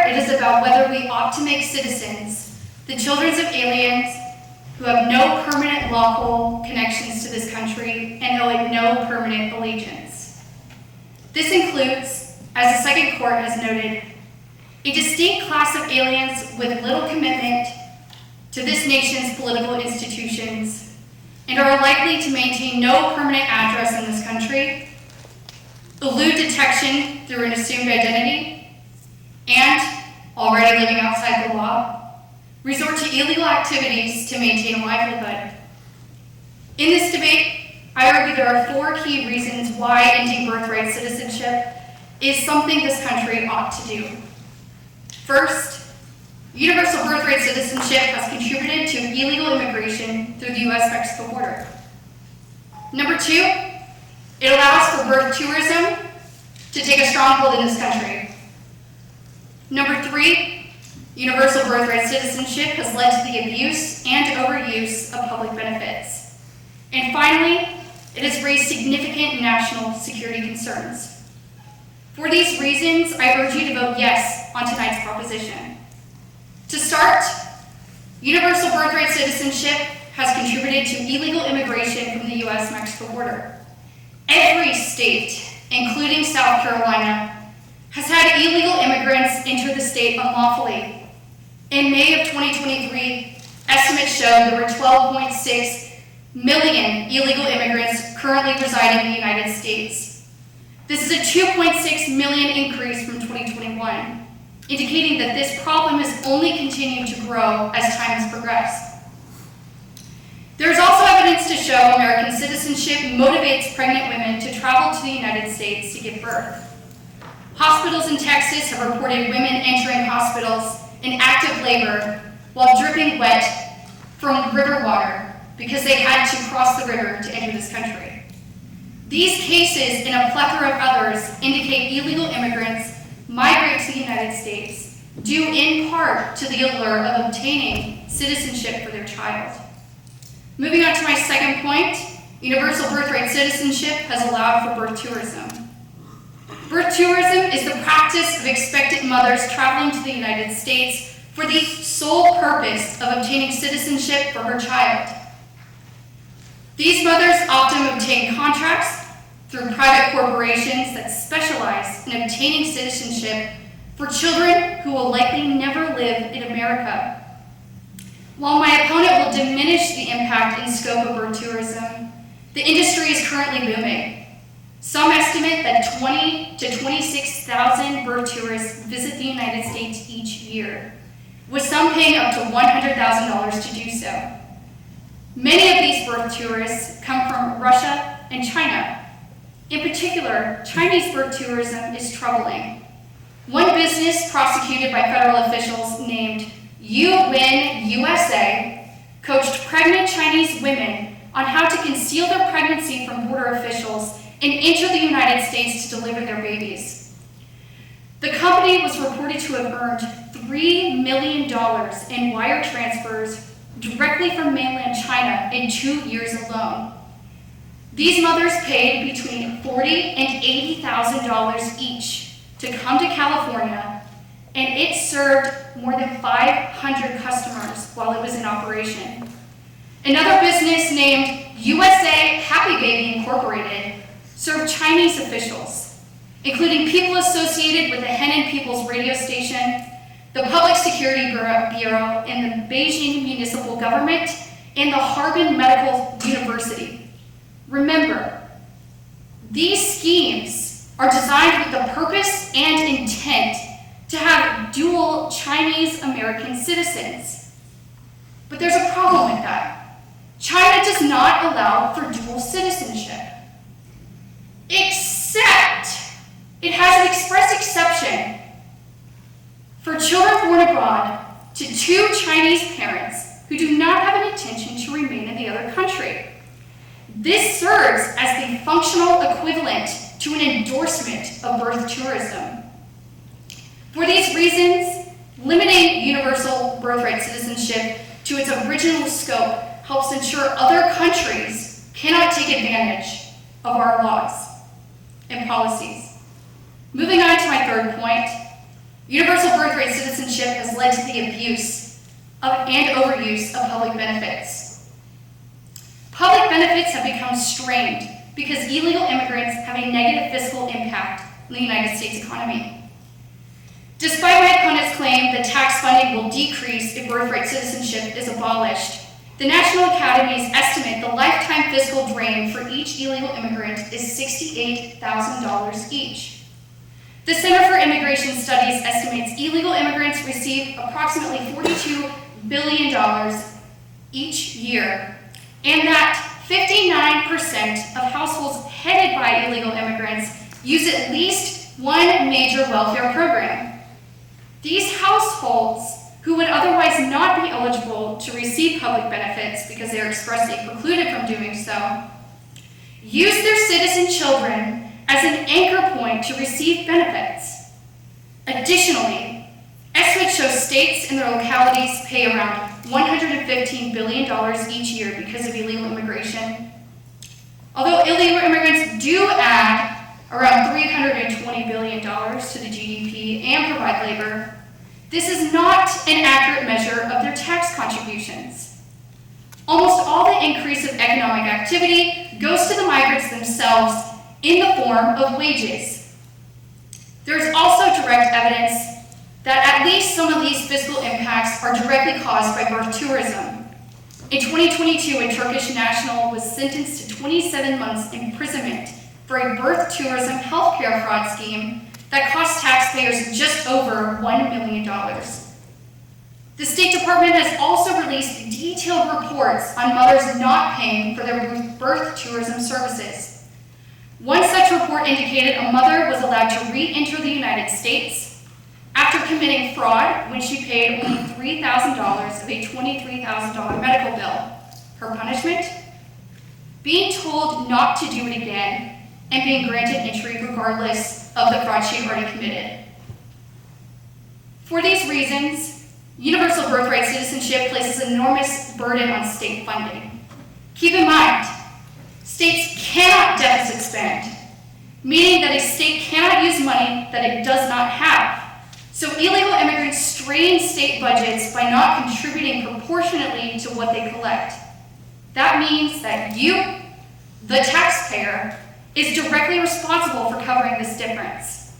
it is about whether we ought to make citizens the children of aliens who have no permanent lawful connections to this country and owe it no permanent allegiance. This includes, as the Second Court has noted, a distinct class of aliens with little commitment to this nation's political institutions and are likely to maintain no permanent address in this country, elude detection through an assumed identity, and, already living outside the law, resort to illegal activities to maintain a livelihood. In this debate, I argue there are 4 key reasons why ending birthright citizenship is something this country ought to do. First, universal birthright citizenship has contributed to illegal immigration through the U.S.-Mexico border. Number 2, it allows for birth tourism to take a stronghold in this country. Number 3, universal birthright citizenship has led to the abuse and overuse of public benefits. And finally, it has raised significant national security concerns. For these reasons, I urge you to vote yes on tonight's proposition. To start, universal birthright citizenship has contributed to illegal immigration from the U.S.-Mexico border. Every state, including South Carolina, has had illegal immigrants enter the state unlawfully. In May of 2023, estimates show there were 12.6 million illegal immigrants currently residing in the United States. This is a 2.6 million increase from 2021, indicating that this problem has only continued to grow as time has progressed. There is also evidence to show American citizenship motivates pregnant women to travel to the United States to give birth. Hospitals in Texas have reported women entering hospitals in active labor while dripping wet from river water because they had to cross the river to enter this country. These cases and a plethora of others indicate illegal immigrants migrate to the United States due in part to the allure of obtaining citizenship for their child. Moving on to my second point, universal birthright citizenship has allowed for birth tourism. Birth tourism is the practice of expectant mothers traveling to the United States for the sole purpose of obtaining citizenship for her child. These mothers often obtain contracts through private corporations that specialize in obtaining citizenship for children who will likely never live in America. While my opponent will diminish the impact and scope of birth tourism, the industry is currently booming. Some estimate that 20 to 26,000 birth tourists visit the United States each year, with some paying up to $100,000 to do so. Many of these birth tourists come from Russia and China. In particular, Chinese birth tourism is troubling. One business prosecuted by federal officials named U-Win USA coached pregnant Chinese women on how to conceal their pregnancy from border officials and enter the United States to deliver their babies. The company was reported to have earned $3 million in wire transfers directly from mainland China in 2 years alone. These mothers paid between $40,000 and $80,000 each to come to California, and it served more than 500 customers while it was in operation. Another business named USA Happy Baby Incorporated served Chinese officials, including people associated with the Henan People's Radio Station, the Public Security Bureau, and the Beijing Municipal Government, and the Harbin Medical University. Remember, these schemes are designed with the purpose and intent to have dual Chinese-American citizens. But there's a problem with that. China does not allow for dual citizenship. Except it has an express exception for children born abroad to 2 Chinese parents who do not have an intention to remain in the other country. This serves as the functional equivalent to an endorsement of birth tourism. For these reasons, limiting universal birthright citizenship to its original scope helps ensure other countries cannot take advantage of our laws and policies. Moving on to my third point, Universal birthright citizenship has led to the abuse and overuse of public benefits. Public benefits have become strained because illegal immigrants have a negative fiscal impact on the United States economy. Despite my opponent's claim that tax funding will decrease if birthright citizenship is abolished, the National Academies estimate the lifetime fiscal drain for each illegal immigrant is $68,000 each. The Center for Immigration Studies estimates illegal immigrants receive approximately $42 billion each year, and that 59% of households headed by illegal immigrants use at least one major welfare program. These households, who would otherwise not be eligible to receive public benefits because they are expressly precluded from doing so, use their citizen children as an anchor point to receive benefits. Additionally, estimates show states and their localities pay around $115 billion each year because of illegal immigration. Although illegal immigrants do add around $320 billion to the GDP and provide labor, this is not an accurate measure of their tax contributions. Almost all the increase of economic activity goes to the migrants themselves in the form of wages. There is also direct evidence that at least some of these fiscal impacts are directly caused by birth tourism. In 2022, a Turkish national was sentenced to 27 months imprisonment for a birth tourism healthcare fraud scheme that cost taxpayers just over $1 million. The State Department has also released detailed reports on mothers not paying for their birth tourism services. One such report indicated a mother was allowed to re-enter the United States after committing fraud when she paid only $3,000 of a $23,000 medical bill. Her punishment? Being told not to do it again and being granted entry regardless of the fraud she had already committed. For these reasons, universal birthright citizenship places an enormous burden on state funding. Keep in mind, states cannot deficit spend, meaning that a state cannot use money that it does not have. So illegal immigrants strain state budgets by not contributing proportionately to what they collect. That means that you, the taxpayer, is directly responsible for covering this difference.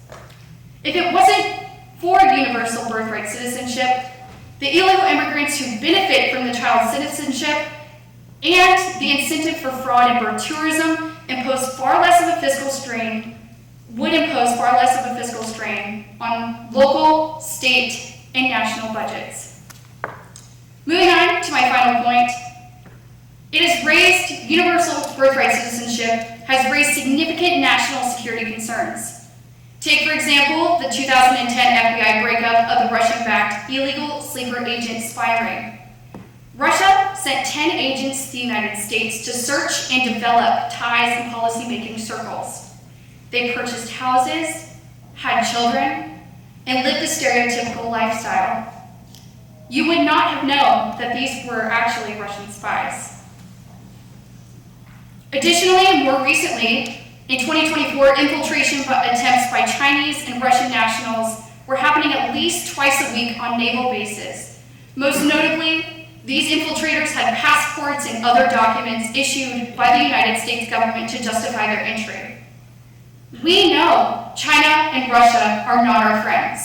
If it wasn't for universal birthright citizenship, the illegal immigrants who benefit from the child citizenship and the incentive for fraud and birth tourism would impose far less of a fiscal strain on local, state, and national budgets. Moving on to my final point, universal birthright citizenship has raised significant national security concerns. Take, for example, the 2010 FBI breakup of the Russian-backed illegal sleeper agent spy ring. Russia sent 10 agents to the United States to search and develop ties in policymaking circles. They purchased houses, had children, and lived a stereotypical lifestyle. You would not have known that these were actually Russian spies. Additionally, more recently, in 2024, infiltration attempts by Chinese and Russian nationals were happening at least twice a week on naval bases. Most notably, these infiltrators had passports and other documents issued by the United States government to justify their entry. We know China and Russia are not our friends.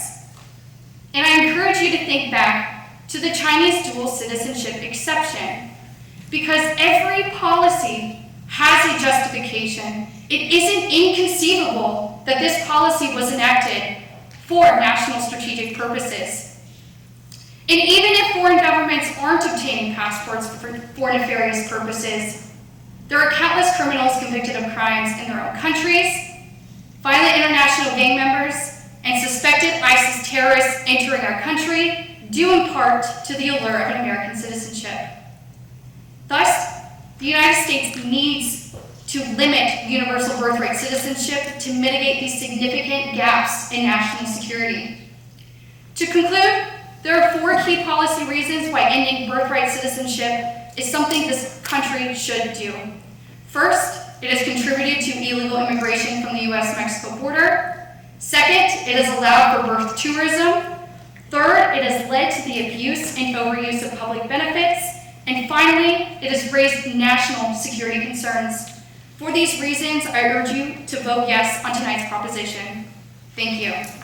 And I encourage you to think back to the Chinese dual citizenship exception, because every policy has a justification. It isn't inconceivable that this policy was enacted for national strategic purposes. And even if foreign governments aren't obtaining passports for nefarious purposes, there are countless criminals convicted of crimes in their own countries, violent international gang members, and suspected ISIS terrorists entering our country, due in part to the allure of an American citizenship. Thus, the United States needs to limit universal birthright citizenship to mitigate these significant gaps in national security. To conclude, there are 4 key policy reasons why ending birthright citizenship is something this country should do. First, it has contributed to illegal immigration from the US-Mexico border. Second, it has allowed for birth tourism Further, it has led to the abuse and overuse of public benefits. And finally, it has raised national security concerns. For these reasons, I urge you to vote yes on tonight's proposition. Thank you.